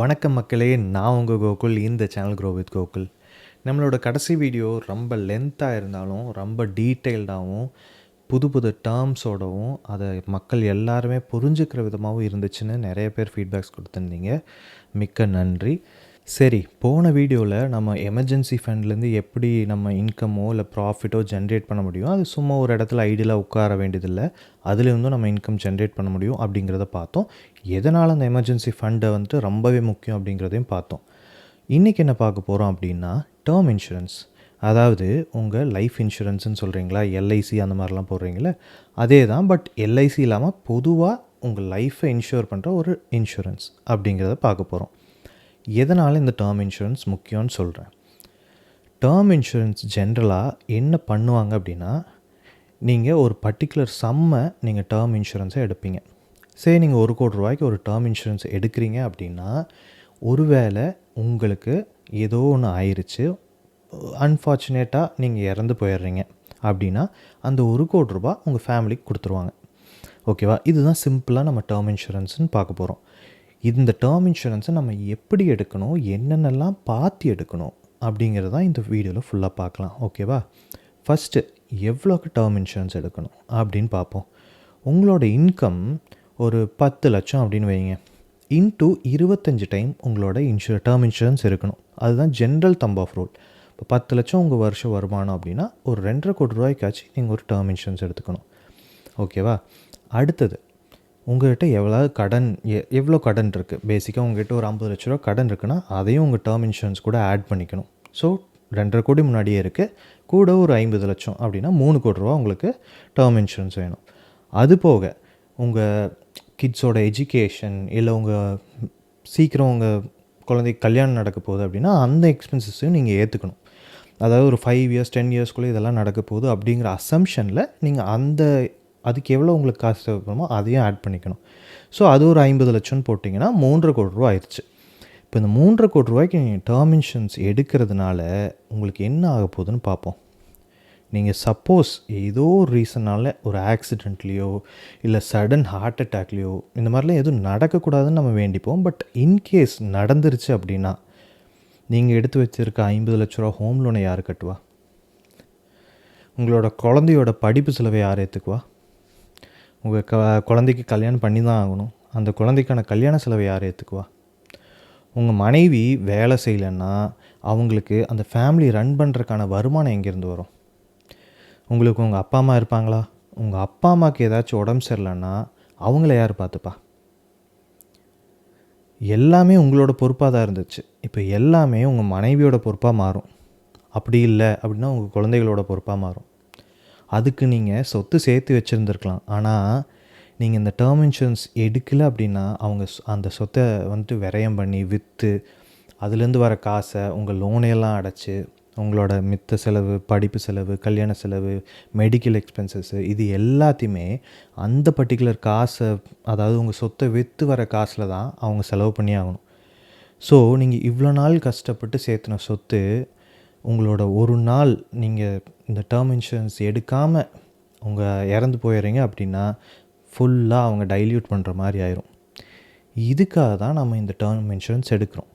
வணக்கம் மக்களே, நான் உங்கள் கோகுல். இந்த சேனல் க்ரோ வித் கோகுல். நம்மளோட கடைசி வீடியோ ரொம்ப லென்த்தாக இருந்தாலும் ரொம்ப டீட்டெயில்டாகவும் புது புது டேர்ம்ஸோடவும் அதை மக்கள் எல்லாருமே புரிஞ்சுக்கிற விதமாகவும் இருந்துச்சுன்னு நிறைய பேர் ஃபீட்பேக்ஸ் கொடுத்துருந்தீங்க. மிக்க நன்றி. சரி, போன வீடியோவில் நம்ம எமர்ஜென்சி ஃபண்ட்லேருந்து எப்படி நம்ம இன்கமோ இல்லை ப்ராஃபிட்டோ ஜென்ரேட் பண்ண முடியும், அது சும்மா ஒரு இடத்துல ஐடியலாக உட்கார வேண்டியதில்லை, அதுலேருந்தும் நம்ம இன்கம் ஜென்ரேட் பண்ண முடியும் அப்படிங்கிறத பார்த்தோம். எதனால் அந்த எமர்ஜென்சி ஃபண்டை ரொம்பவே முக்கியம் அப்படிங்கிறதையும் பார்த்தோம். இன்றைக்கி என்ன பார்க்க போகிறோம் அப்படின்னா, டேர்ம் இன்சூரன்ஸ். அதாவது உங்கள் லைஃப் இன்சூரன்ஸ்னு சொல்கிறீங்களா, எல்ஐசி அந்த மாதிரிலாம் போடுறீங்களே, அதே தான். பட் எல்ஐசி இல்லாமல் பொதுவாக உங்கள் லைஃப்பை இன்ஷூர் பண்ணுற ஒரு இன்சூரன்ஸ் அப்படிங்கிறத பார்க்க போகிறோம். எதனால் இந்த டேர்ம் இன்சூரன்ஸ் முக்கியம்னு சொல்கிறேன். டேர்ம் இன்சூரன்ஸ் ஜென்ரலாக என்ன பண்ணுவாங்க அப்படின்னா, நீங்கள் ஒரு பர்டிகுலர் சம்மை நீங்கள் டேர்ம் இன்சூரன்ஸை எடுப்பீங்க. சரி, நீங்கள் ₹1,00,00,000 ஒரு டேர்ம் இன்சூரன்ஸ் எடுக்கிறீங்க அப்படின்னா, ஒருவேளை உங்களுக்கு ஏதோ ஒன்று ஆயிடுச்சு, அன்ஃபார்ச்சுனேட்டாக நீங்கள் இறந்து போயிடுறீங்க அப்படின்னா, அந்த ₹1,00,00,000 உங்கள் ஃபேமிலிக்கு கொடுத்துருவாங்க. ஓகேவா? இதுதான் சிம்பிளாக நம்ம டேர்ம் இன்சூரன்ஸ்னு பார்க்க போகிறோம். இந்த டேர்ம் இன்சூரன்ஸை நம்ம எப்படி எடுக்கணும், என்னென்னலாம் பார்த்து எடுக்கணும் அப்படிங்கிறது தான் இந்த வீடியோவில் ஃபுல்லாக பார்க்கலாம். ஓகேவா? ஃபஸ்ட்டு எவ்வளோக்கு டேர்ம் இன்சூரன்ஸ் எடுக்கணும் அப்படின்னு பார்ப்போம். உங்களோட இன்கம் ஒரு 10 லட்சம் அப்படின்னு வைங்க. இன்ட்டு 25 டைம் உங்களோட டேர்ம் இன்சூரன்ஸ் இருக்கணும். அதுதான் ஜென்ரல் தம்ப் ஆஃப் ரூல். இப்போ 10 லட்சம் உங்கள் வருஷம் வருமானம் அப்படின்னா ஒரு ₹2,50,00,000 நீங்கள் ஒரு டேர்ம் இன்சூரன்ஸ் எடுத்துக்கணும். ஓகேவா? அடுத்தது, உங்கள்கிட்ட எவ்வளோ கடன் இருக்குது. பேசிக்காக உங்கள்கிட்ட ஒரு 50 லட்ச ரூபா கடன் இருக்குன்னா அதையும் உங்கள் டேர்ம் இன்சூரன்ஸ் கூட ஆட் பண்ணிக்கணும். ஸோ 2,50 கோடி முன்னாடியே இருக்குது, கூட ஒரு 50 லட்சம் அப்படின்னா ₹3,00,00,000 உங்களுக்கு டேர்ம் இன்சூரன்ஸ் வேணும். அது போக உங்கள் கிட்ஸோட எஜுகேஷன், இல்லை சீக்கிரம் உங்கள் குழந்தைக்கு கல்யாணம் நடக்க போகுது அப்படின்னா அந்த எக்ஸ்பென்சஸையும் நீங்கள் ஏற்றுக்கணும். அதாவது ஒரு 5 இயர்ஸ் 10 இயர்ஸ்குள்ளே இதெல்லாம் நடக்க போகுது அப்படிங்கிற அசம்ஷனில் நீங்கள் அதுக்கு எவ்வளோ உங்களுக்கு காசு தேவைப்படுமோ அதையும் ஆட் பண்ணிக்கணும். ஸோ அது ஒரு 50 லட்சம்னு போட்டிங்கன்னா ₹3,00,00,000 ஆயிடுச்சு. இப்போ இந்த ₹3,00,00,000 நீங்கள் டேர்ம் இன்சூரன்ஸ் எடுக்கிறதுனால உங்களுக்கு என்ன ஆக போகுதுன்னு பார்ப்போம். நீங்கள் சப்போஸ் ஏதோ ஒரு ரீசனால் ஒரு ஆக்சிடெண்ட்லேயோ இல்லை சடன் ஹார்ட் அட்டாக்லேயோ இந்த மாதிரிலாம் எதுவும் நடக்கக்கூடாதுன்னு நம்ம வேண்டிப்போம். பட் இன்கேஸ் நடந்துருச்சு அப்படின்னா நீங்கள் எடுத்து வச்சுருக்க 50 லட்ச ரூபா ஹோம் லோனை யார் கட்டுவா? உங்களோட குழந்தையோட படிப்பு செலவை யார் ஏற்றுக்குவா? உங்கள் குழந்தைக்கு கல்யாணம் பண்ணி தான் ஆகணும், அந்த குழந்தைக்கான கல்யாண செலவை யார் ஏற்றுக்குவா? உங்கள் மனைவி வேலை செய்யலைன்னா அவங்களுக்கு அந்த ஃபேமிலி ரன் பண்ணுறதுக்கான வருமானம் எங்கேருந்து வரும்? உங்களுக்கு உங்கள் அப்பா அம்மா இருப்பாங்களா? உங்கள் அப்பா அம்மாவுக்கு ஏதாச்சும் உடம்பு சரியில்லைன்னா அவங்கள யார் பார்த்துப்பா? எல்லாமே உங்களோட பொறுப்பாக தான் இருந்துச்சு. இப்போ எல்லாமே உங்கள் மனைவியோட பொறுப்பாக மாறும். அப்படி இல்லை அப்படின்னா உங்கள் குழந்தைகளோட பொறுப்பாக மாறும். அதுக்கு நீங்கள் சொத்து சேர்த்து வச்சுருந்துருக்கலாம். ஆனால் நீங்கள் இந்த டேர்ம் இன்சூரன்ஸ் எடுக்கலை அப்படின்னா அவங்க அந்த சொத்தை விரயம் பண்ணி விற்று அதுலேருந்து வர காசை உங்கள் லோனையெல்லாம் அடைச்சி உங்களோட மித்த செலவு, படிப்பு செலவு, கல்யாண செலவு, மெடிக்கல் எக்ஸ்பென்சஸ்ஸு, இது எல்லாத்தையுமே அந்த பர்டிகுலர் காசை, அதாவது உங்கள் சொத்தை விற்று வர காசில் தான் அவங்க செலவு பண்ணி ஆகணும். ஸோ நீங்கள் இவ்வளோ நாள் கஷ்டப்பட்டு சேர்த்துன சொத்து உங்களோட ஒரு நாள் நீங்கள் இந்த டேர்ம் இன்சூரன்ஸ் எடுக்காமல் இறந்து போயிடுறீங்க அப்படின்னா ஃபுல்லாக அவங்க டைல்யூட் பண்ணுற மாதிரி ஆயிரும். இதுக்காக தான் நம்ம இந்த டேர்ம் இன்சூரன்ஸ் எடுக்கிறோம்.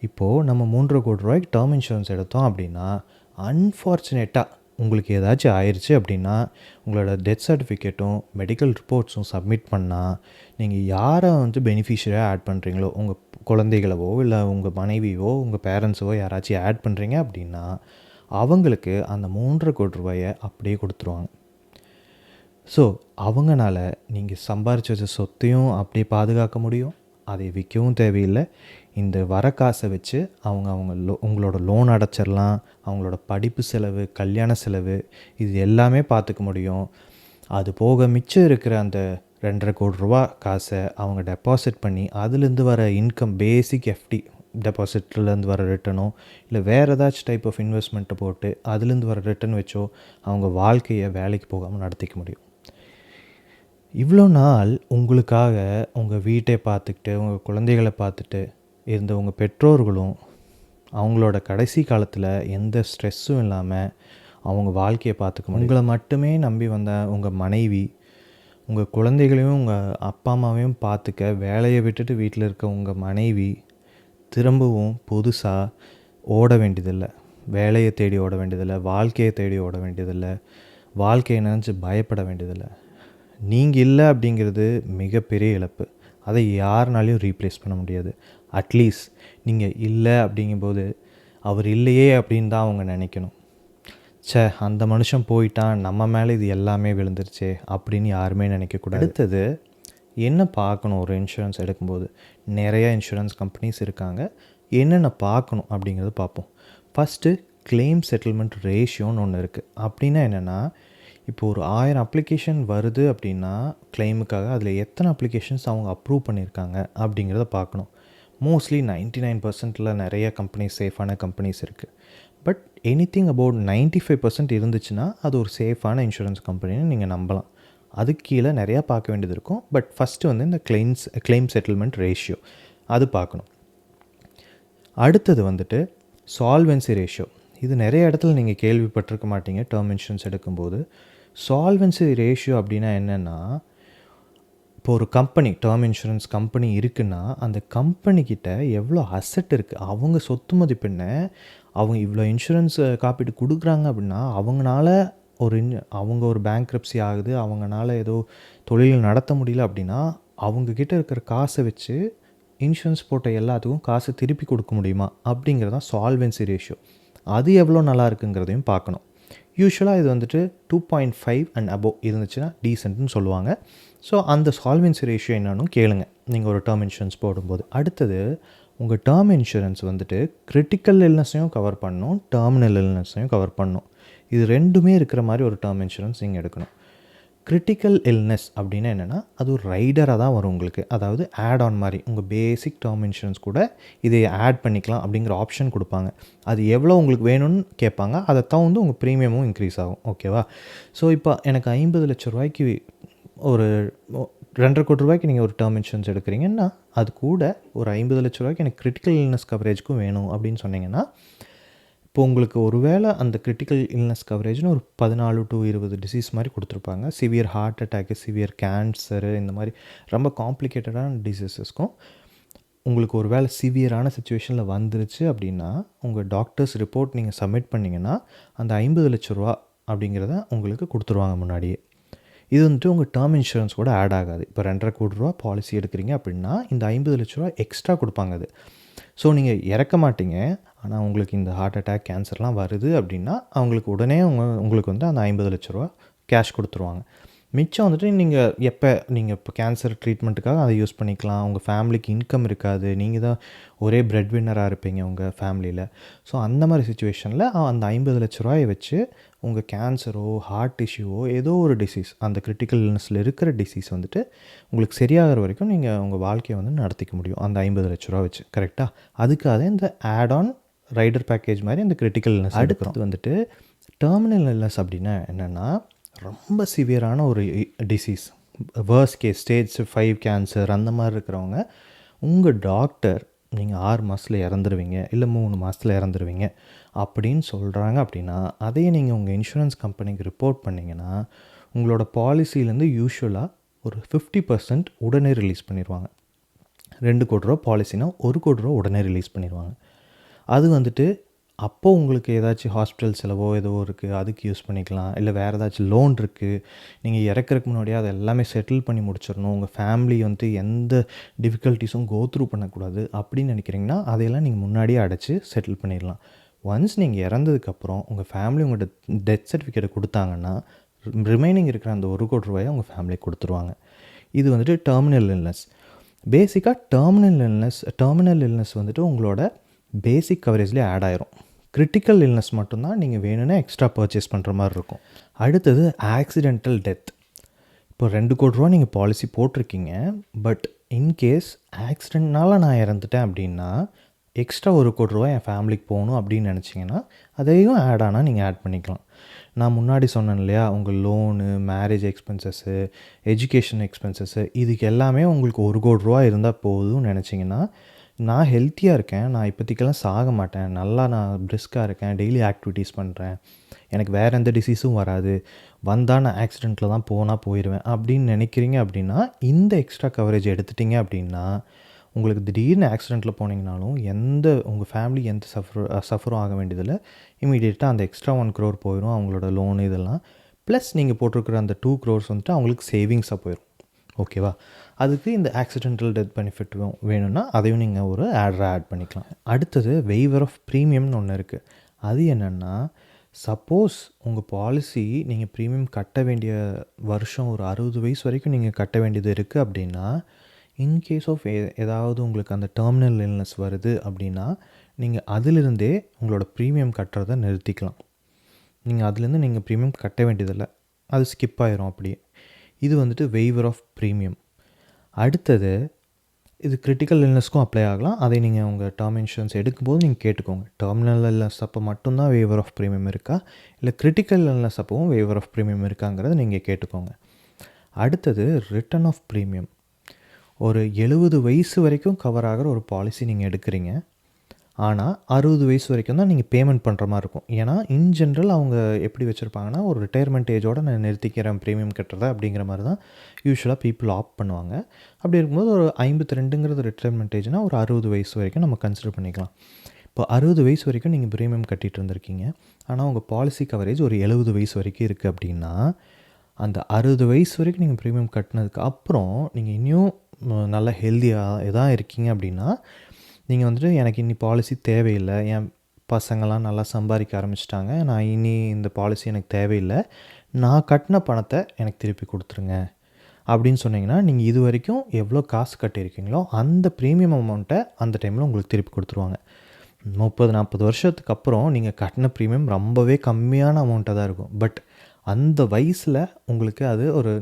இப்போது நம்ம ₹3,00,00,000 டேர்ம் இன்சூரன்ஸ் எடுத்தோம் அப்படின்னா அன்ஃபார்ச்சுனேட்டாக உங்களுக்கு ஏதாச்சும் ஆயிடுச்சு அப்படின்னா உங்களோட டெத் சர்டிஃபிகேட்டும் மெடிக்கல் ரிப்போர்ட்ஸும் சப்மிட் பண்ணால் நீங்கள் யாரை பெனிஃபிஷரியாக ஆட் பண்ணுறீங்களோ, உங்கள் குழந்தைகளவோ இல்லை உங்கள் மனைவியோ உங்கள் பேரண்ட்ஸோ யாராச்சும் ஆட் பண்ணுறீங்க அப்படின்னா அவங்களுக்கு அந்த ₹3,00,00,000 அப்படியே கொடுத்துருவாங்க. ஸோ அவங்களால நீங்கள் சம்பாரித்து வச்ச சொத்தையும் அப்படியே பாதுகாக்க முடியும், அதை விற்கவும் தேவையில்லை. இந்த வர காசை வச்சு உங்களோட லோன் அடைச்சிடலாம், அவங்களோட படிப்பு செலவு, கல்யாண செலவு, இது எல்லாமே பார்த்துக்க முடியும். அது போக மிச்சம் இருக்கிற அந்த ₹2,50,00,000 காசை அவங்க டெபாசிட் பண்ணி அதுலேருந்து வர இன்கம், பேசிக் எஃப்டி டெபாசிட்லேருந்து வர ரிட்டனோ இல்லை வேறு ஏதாச்சும் டைப் ஆஃப் இன்வெஸ்ட்மெண்ட்டை போட்டு அதுலேருந்து வர ரிட்டன் வச்சோ அவங்க வாழ்க்கையை வேலைக்கு போகாமல் நடத்திக்க முடியும். இவ்வளோ நாள் உங்களுக்காக உங்கள் வீட்டை பார்த்துக்கிட்டு உங்கள் குழந்தைகளை பார்த்துட்டு இருந்த உங்கள் பெற்றோர்களும் அவங்களோட கடைசி காலத்தில் எந்த ஸ்ட்ரெஸ்ஸும் இல்லாமல் அவங்க வாழ்க்கையை பார்த்துக்க முடியும். உங்களை மட்டுமே நம்பி வந்த உங்கள் மனைவி, உங்கள் குழந்தைகளையும் உங்கள் அப்பா அம்மாவையும் பார்த்துக்க வேலையை விட்டுட்டு வீட்டில் இருக்க உங்கள் மனைவி திரும்பவும் புதுசாக ஓட வேண்டியதில்லை, வேலையை தேடி ஓட வேண்டியதில்லை, வாழ்க்கையை தேடி ஓட வேண்டியதில்லை, வாழ்க்கையை நினச்சி பயப்பட வேண்டியதில்லை. நீங்கள் இல்லை அப்படிங்கிறது மிகப்பெரிய இழப்பு. அதை யாருனாலையும் ரீப்ளேஸ் பண்ண முடியாது. அட்லீஸ்ட் நீங்கள் இல்லை அப்படிங்கும்போது அவர் இல்லையே அப்படின்னு தான் அவங்க நினைக்கணும். அந்த மனுஷன் போயிட்டான், நம்ம மேலே இது எல்லாமே விழுந்துருச்சே அப்படின்னு யாருமே நினைக்கக்கூடாது. அடுத்தது என்ன பார்க்கணும் ஒரு இன்சூரன்ஸ் எடுக்கும்போது? நிறையா இன்சூரன்ஸ் கம்பெனிஸ் இருக்காங்க. என்னென்ன பார்க்கணும் அப்படிங்கிறத பார்ப்போம். ஃபஸ்ட்டு கிளைம் செட்டில்மெண்ட் ரேஷியோன்னு ஒன்று இருக்குது. அப்படின்னா என்னென்னா, இப்போது ஒரு 1000 அப்ளிகேஷன் வருது அப்படின்னா கிளைமுக்காக, அதில் எத்தனை அப்ளிகேஷன்ஸ் அவங்க அப்ரூவ் பண்ணியிருக்காங்க அப்படிங்கிறத பார்க்கணும். மோஸ்ட்லி 99% நிறைய கம்பெனிஸ், சேஃபான கம்பெனிஸ் இருக்குது. பட் எனிதிங் அபவுட் 95% இருந்துச்சுன்னா அது ஒரு சேஃபான இன்சூரன்ஸ் கம்பெனின்னு நீங்கள் நம்பலாம். அதுக்கு கீழே நிறையா பார்க்க வேண்டியது இருக்கும். பட் ஃபஸ்ட்டு வந்து இந்த கிளைம் செட்டில்மெண்ட் ரேஷியோ அது பார்க்கணும். அடுத்தது வந்துட்டு சால்வென்சி ரேஷியோ. இது நிறைய இடத்துல நீங்கள் கேள்விப்பட்டிருக்க மாட்டீங்க டேர்ம் இன்சூரன்ஸ் எடுக்கும்போது. சால்வென்சி ரேஷியோ அப்படின்னா என்னென்னா, இப்போ ஒரு கம்பெனி, டேர்ம் இன்சூரன்ஸ் கம்பெனி இருக்குன்னா அந்த கம்பெனிக்கிட்ட எவ்வளோ அசெட் இருக்குது, அவங்க சொத்து மதிப்பெண்ண, அவங்க இவ்வளோ இன்சூரன்ஸ் காப்பீடு கொடுக்குறாங்க அப்படின்னா அவங்களால அவங்க ஒரு பேங்க்ரப்சி ஆகுது, அவங்களால ஏதோ தொழில் நடத்த முடியல அப்படின்னா அவங்கக்கிட்ட இருக்கிற காசை வச்சு இன்சூரன்ஸ் போட்ட எல்லாத்துக்கும் காசு திருப்பி கொடுக்க முடியுமா அப்படிங்கிறது தான் சால்வென்சி ரேஷியோ. அது எவ்வளோ நல்லா இருக்குங்கிறதையும் பார்க்கணும். யூஸ்வலாக இது வந்துட்டு 2.5 அண்ட் அபோவ் இருந்துச்சுன்னா டீசென்ட்னு சொல்லுவாங்க. ஸோ அந்த சால்வென்சி ரேஷியோ என்னன்னு கேளுங்க நீங்கள் ஒரு டேர்ம் இன்சூரன்ஸ் போடும்போது. அடுத்தது உங்கள் டேர்ம் இன்சூரன்ஸ் வந்துட்டு கிரிட்டிக்கல் இல்னஸையும் கவர் பண்ணணும், டெர்மினல் இல்னஸையும் கவர் பண்ணணும். இது ரெண்டுமே இருக்கிற மாதிரி ஒரு டேர்ம் இன்சூரன்ஸ் நீங்கள் எடுக்கணும். கிரிட்டிக்கல் இல்னஸ் அப்படின்னா என்னென்னா, அது ஒரு ரைடராக தான் வரும் உங்களுக்கு. அதாவது ஆட் ஆன் மாதிரி உங்கள் பேசிக் டேர்ம் இன்சூரன்ஸ் கூட இதை ஆட் பண்ணிக்கலாம் அப்படிங்கிற ஆப்ஷன் கொடுப்பாங்க. அது எவ்வளோ உங்களுக்கு வேணும்னு கேட்பாங்க. அதை தகுந்து உங்கள் ப்ரீமியமும் இன்க்ரீஸ் ஆகும். ஓகேவா? ஸோ இப்போ எனக்கு 50 லட்ச ரூபாய்க்கு ஒரு 2.5 கோடி ரூபாய்க்கு நீங்கள் ஒரு டேர்ம் இன்சூரன்ஸ் எடுக்கிறீங்கன்னா அது கூட ஒரு 50 லட்ச ரூபாய்க்கு எனக்கு கிரிட்டிக்கல் இல்னஸ் கவரேஜ்க்கும் வேணும் அப்படின்னு சொன்னீங்கன்னா, இப்போ உங்களுக்கு ஒரு வேளை அந்த கிரிட்டிக்கல் இல்னஸ் கவரேஜ்னு ஒரு 14 to 20 டிசீஸ் மாதிரி கொடுத்துருப்பாங்க. Severe heart attack, severe cancer, இந்த மாதிரி ரொம்ப காம்ப்ளிகேட்டடான டிசீஸஸ்க்கும் உங்களுக்கு ஒரு வேளை சிவியரான சுச்சுவேஷனில் வந்துருச்சு அப்படின்னா உங்கள் டாக்டர்ஸ் ரிப்போர்ட் நீங்கள் சப்மிட் பண்ணிங்கன்னா அந்த 50 லட்ச ரூபா அப்படிங்கிறத உங்களுக்கு கொடுத்துருவாங்க முன்னாடியே. இது வந்துட்டு உங்கள் டேர்ம் இன்சூரன்ஸ் கூட ஆட் ஆகாது. இப்போ 2.5 கோடி ரூபா பாலிசி எடுக்கிறீங்க அப்படின்னா இந்த 50 லட்ச ரூபா எக்ஸ்ட்ரா கொடுப்பாங்க அது. ஸோ நீங்கள் இறக்க மாட்டீங்க, ஆனால் உங்களுக்கு இந்த ஹார்ட் அட்டாக், கேன்சர்லாம் வருது அப்படின்னா அவங்களுக்கு உடனே உங்களுக்கு வந்து அந்த 50 லட்ச ரூபா கேஷ் கொடுத்துருவாங்க. மிச்சம் வந்துட்டு நீங்கள் இப்போ கேன்சர் ட்ரீட்மெண்ட்டுக்காக அதை யூஸ் பண்ணிக்கலாம். உங்கள் ஃபேமிலிக்கு இன்கம் இருக்காது, நீங்கள் தான் ஒரே பிரெட் வின்னராக இருப்பீங்க உங்கள் ஃபேமிலியில். ஸோ அந்த மாதிரி சுச்சுவேஷனில் அந்த 50 லட்ச ரூபாயை வச்சு உங்கள் கேன்சரோ, ஹார்ட் இஷ்யூவோ, ஏதோ ஒரு டிசீஸ், அந்த கிரிட்டிக்கல் இல்னஸில் இருக்கிற டிசீஸ் வந்துட்டு உங்களுக்கு சரியாகிற வரைக்கும் நீங்கள் உங்கள் வாழ்க்கையை வந்து நடத்திக்க முடியும் அந்த 50 லட்ச ரூபா வச்சு. கரெக்டாக? அதுக்காக இந்த ஆட் ஆன் ரைடர் பேக்கேஜ் மாதிரி அந்த கிரிட்டிக்கல் இல்னஸ். அடுத்து வந்துட்டு டெர்மினல் இல்னஸ் அப்படின்னா என்னென்னா, ரொம்ப சிவியரான ஒரு disease, worst case stage 5 cancer அந்த மாதிரி இருக்கிறவங்க உங்கள் டாக்டர் நீங்கள் 6 மாதத்தில் இறந்துருவீங்க, இல்லை 3 மாதத்தில் இறந்துருவீங்க அப்படின்னு சொல்கிறாங்க அப்படின்னா அதையே நீங்கள் உங்கள் இன்சூரன்ஸ் கம்பெனிக்கு ரிப்போர்ட் பண்ணிங்கன்னா உங்களோட பாலிசிலேருந்து யூஸ்வலாக ஒரு 50% உடனே ரிலீஸ் பண்ணிடுவாங்க. 2 கோடி ரூபா பாலிசினா 1 கோடி ரூபா உடனே ரிலீஸ் பண்ணிடுவாங்க. அது வந்துட்டு அப்போது உங்களுக்கு ஏதாச்சும் ஹாஸ்பிட்டல் செலவோ ஏதோ இருக்குது, அதுக்கு யூஸ் பண்ணிக்கலாம். இல்லை வேறு ஏதாச்சும் லோன் இருக்குது, நீங்கள் இறக்குறதுக்கு முன்னாடியே அதை எல்லாமே செட்டில் பண்ணி முடிச்சிடணும், உங்கள் ஃபேமிலி வந்து எந்த டிஃபிகல்ட்டிஸும் கோத்ரூ பண்ணக்கூடாது அப்படின்னு நினைக்கிறீங்கன்னா அதையெல்லாம் நீங்கள் முன்னாடியே அடைச்சி செட்டில் பண்ணிடலாம். ஒன்ஸ் நீங்கள் இறந்ததுக்கப்புறம் உங்கள் ஃபேமிலி உங்கள்கிட்ட டெத் சர்டிஃபிகேட்டை கொடுத்தாங்கன்னா ரிமைனிங் இருக்கிற அந்த 1 கோடி ரூபாயை உங்கள் ஃபேமிலிக்கு கொடுத்துருவாங்க. இது வந்துட்டு டெர்மினல் இல்னஸ். பேசிக்காக டெர்மினல் இல்னஸ் வந்துட்டு உங்களோட பேசிக் கவரேஜ்லேயே ஆட் ஆயிரும். கிரிட்டிக்கல் இல்னஸ் மட்டும்தான் நீங்கள் வேணும்னா எக்ஸ்ட்ரா பர்ச்சேஸ் பண்ணுற மாதிரி இருக்கும். அடுத்தது ஆக்சிடென்டல் டெத். இப்போ 2 கோடி ரூபா நீங்கள் பாலிசி போட்டிருக்கீங்க, பட் இன்கேஸ் ஆக்சிடென்ட்னால நான் இறந்துட்டேன் அப்படின்னா எக்ஸ்ட்ரா 1 கோடி ரூபா என் ஃபேமிலிக்கு போகணும் அப்படின்னு நினச்சிங்கன்னா அதையும் ஆட் ஆனால் நீங்கள் ஆட் பண்ணிக்கலாம். நான் முன்னாடி சொன்னேன் இல்லையா, உங்கள் loan, marriage expenses, education expenses, இதுக்கு எல்லாமே உங்களுக்கு 1 கோடி ரூபா இருந்தால் போதும்னு நினச்சிங்கன்னா, நான் ஹெல்த்தியாக இருக்கேன், நான் இப்போதைக்கெல்லாம் சாக மாட்டேன், நல்லா நான் பிரிஸ்காக இருக்கேன், டெய்லி ஆக்டிவிட்டீஸ் பண்ணுறேன், எனக்கு வேறு எந்த டிசீஸும் வராது, வந்தால் நான் ஆக்சிடெண்ட்டில் தான் போயிடுவேன் அப்படின்னு நினைக்கிறீங்க அப்படின்னா இந்த எக்ஸ்ட்ரா கவரேஜ் எடுத்துட்டிங்க அப்படின்னா உங்களுக்கு திடீர்னு ஆக்சிடெண்ட்டில் போனீங்கனாலும் உங்கள் ஃபேமிலி எந்த சஃபரும் ஆக வேண்டியதில்லை. இமீடியட்டாக அந்த எக்ஸ்ட்ரா 1 crore போயிடும் அவங்களோட லோன் இதெல்லாம். ப்ளஸ் நீங்கள் போட்டிருக்கிற அந்த 2 crores வந்துட்டு அவங்களுக்கு சேவிங்ஸாக போயிடும். ஓகேவா? அதுக்கு இந்த ஆக்சிடென்டல் டெத் பெனிஃபிட் வேணும்னா அதையும் நீங்கள் ஒரு ஆட் பண்ணிக்கலாம். அடுத்தது வெய்வர் ஆஃப் ப்ரீமியம்னு ஒன்று இருக்குது. அது என்னென்னா, சப்போஸ் உங்கள் பாலிசி நீங்கள் ப்ரீமியம் கட்ட வேண்டிய வருஷம் ஒரு 60 வயசு வரைக்கும் நீங்கள் கட்ட வேண்டியது இருக்குது அப்படின்னா, இன்கேஸ் ஆஃப் ஏதாவது உங்களுக்கு அந்த டெர்மினல் இல்னஸ் வருது அப்படின்னா, நீங்கள் அதிலிருந்தே உங்களோட ப்ரீமியம் கட்டுறதை நிறுத்திக்கலாம். நீங்கள் அதுலேருந்து ப்ரீமியம் கட்ட வேண்டியதில்லை, அது ஸ்கிப் ஆயிரும் அப்படியே. இது வந்துட்டு வெய்வர் ஆஃப் ப்ரீமியம். அடுத்தது இது கிரிட்டிக்கல் இல்னஸ்க்கும் அப்ளை ஆகலாம். அதை நீங்கள் உங்கள் டேர்ம் இன்சூரன்ஸ் எடுக்கும்போது நீங்கள் கேட்டுக்கோங்க. டெர்மினல் இல்னஸ் அப்போ மட்டும்தான் வெய்வர் ஆஃப் ப்ரீமியம் இருக்கா, இல்லை கிரிட்டிக்கல் இல்னஸ் அப்போவும் வெய்வர் ஆஃப் ப்ரீமியம் இருக்காங்கிறத நீங்கள் கேட்டுக்கோங்க. அடுத்தது ரிட்டர்ன் ஆஃப் ப்ரீமியம். ஒரு 70 வயசு வரைக்கும் கவர் ஆகிற ஒரு பாலிசி நீங்கள் எடுக்கிறீங்க. ஆனால் 60 வயசு வரைக்கும் தான் நீங்கள் பேமெண்ட் பண்ணுற மாதிரி இருக்கும். ஏன்னா இன் ஜென்ரல் அவங்க எப்படி வச்சுருப்பாங்கன்னா, ஒரு ரிட்டையர்மெண்ட் ஏஜோடு நான் நிறுத்திக்கிறேன் ப்ரீமியம் கட்டுறதை அப்படிங்கிற மாதிரி தான் யூஸ்வலாக பீப்புள் ஆப்ட் பண்ணுவாங்க. அப்படி இருக்கும்போது ஒரு 52ங்கிறது ரிட்டையர்மெண்ட் ஏஜ்னால் ஒரு 60 வயசு வரைக்கும் நம்ம கன்சிடர் பண்ணிக்கலாம். இப்போ 60 வயசு வரைக்கும் நீங்கள் ப்ரீமியம் கட்டிகிட்டு இருந்திருக்கீங்க. ஆனால் உங்கள் பாலிசி கவரேஜ் ஒரு 70 வயசு வரைக்கும் இருக்குது அப்படின்னா, அந்த 60 வயசு வரைக்கும் நீங்கள் ப்ரீமியம் கட்டினதுக்கு அப்புறம் நீங்கள் இன்னும் நல்லா ஹெல்த்தியாக தான் இருக்கீங்க அப்படின்னா, நீங்கள் வந்துட்டு எனக்கு இனி பாலிசி தேவையில்லை, என் பசங்கள்லாம் நல்லா சம்பாதிக்க ஆரம்பிச்சிட்டாங்க, நான் இனி இந்த பாலிசி எனக்கு தேவையில்லை, நான் கட்டின பணத்தை எனக்கு திருப்பி கொடுத்துருங்க அப்படின்னு சொன்னீங்கன்னா, நீங்கள் இது வரைக்கும் எவ்வளோ காசு கட்டியிருக்கீங்களோ அந்த ப்ரீமியம் அமௌண்ட்டை அந்த டைமில் உங்களுக்கு திருப்பி கொடுத்துருவாங்க. 30-40 வருஷத்துக்கு அப்புறம் நீங்கள் கட்டின ப்ரீமியம் ரொம்பவே கம்மியான அமௌண்ட்டாக தான் இருக்கும். பட் அந்த வயசில் உங்களுக்கு அது ஒரு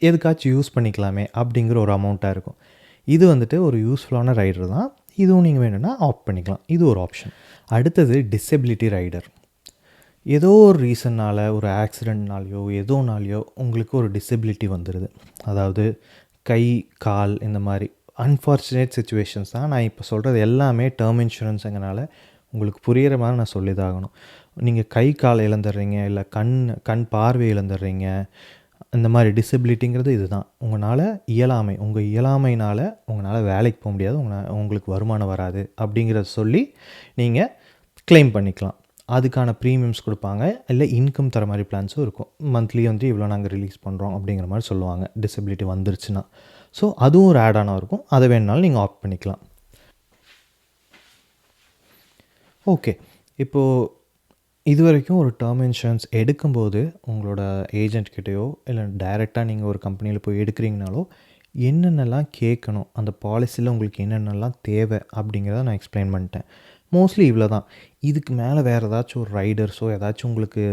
எதுக்காச்சும் யூஸ் பண்ணிக்கலாமே அப்படிங்கிற ஒரு அமௌண்ட்டாக இருக்கும். இது வந்துட்டு ஒரு யூஸ்ஃபுல்லான ரைடர் தான். இதுவும் நீங்கள் வேணும்னா ஆப்ட் பண்ணிக்கலாம். இது ஒரு ஆப்ஷன். அடுத்தது டிசபிலிட்டி ரைடர். ஏதோ ஒரு ரீசன்னால், ஒரு ஆக்சிடெண்ட்னாலேயோ ஏதோனாலேயோ உங்களுக்கு ஒரு டிசபிலிட்டி வந்துடுது. அதாவது கை, கால் இந்த மாதிரி அன்ஃபார்ச்சுனேட் சிச்சுவேஷன்ஸ் தான். நான் இப்போ சொல்கிறது எல்லாமே டேர்ம் இன்சூரன்ஸுங்கனால உங்களுக்கு புரிகிற மாதிரி நான் சொல்லி தான் ஆகணும். நீங்கள் கை கால் இழந்துடுறீங்க, இல்லை கண் பார்வை இழந்துடுறீங்க, இந்த மாதிரி டிசபிலிட்டிங்கிறது இதுதான். உங்கள் இயலாமையினால் உங்களால் வேலைக்கு போக முடியாது, உங்களுக்கு வருமானம் வராது அப்படிங்கிறத சொல்லி நீங்கள் கிளைம் பண்ணிக்கலாம். அதுக்கான ப்ரீமியம்ஸ் கொடுப்பாங்க, இல்லை இன்கம் தர மாதிரி பிளான்ஸும் இருக்கும். மந்த்லி வந்து இவ்வளோ நாங்கள் ரிலீஸ் பண்ணுறோம் அப்படிங்கிற மாதிரி சொல்லுவாங்க டிசபிலிட்டி வந்துருச்சுன்னா. ஸோ அதுவும் ஒரு ஆடானாக இருக்கும். அதை வேணுனாலும் நீங்கள் ஆப்ட் பண்ணிக்கலாம். ஓகே, இப்போது இது வரைக்கும் ஒரு டேர்ம் இன்சூரன்ஸ் எடுக்கும்போது உங்களோட ஏஜென்ட்கிட்டேயோ இல்லை டைரெக்டாக நீங்கள் ஒரு கம்பெனியில் போய் எடுக்கிறீங்கனாலோ என்னென்னலாம் கேட்கணும், அந்த பாலிசியில் உங்களுக்கு என்னென்னலாம் தேவை அப்படிங்கிறத நான் எக்ஸ்பிளைன் பண்ணிட்டேன். மோஸ்ட்லி இவ்வளோ தான். இதுக்கு மேலே வேறு ஏதாச்சும் ஒரு ரைடர்ஸோ ஏதாச்சும் உங்களுக்கு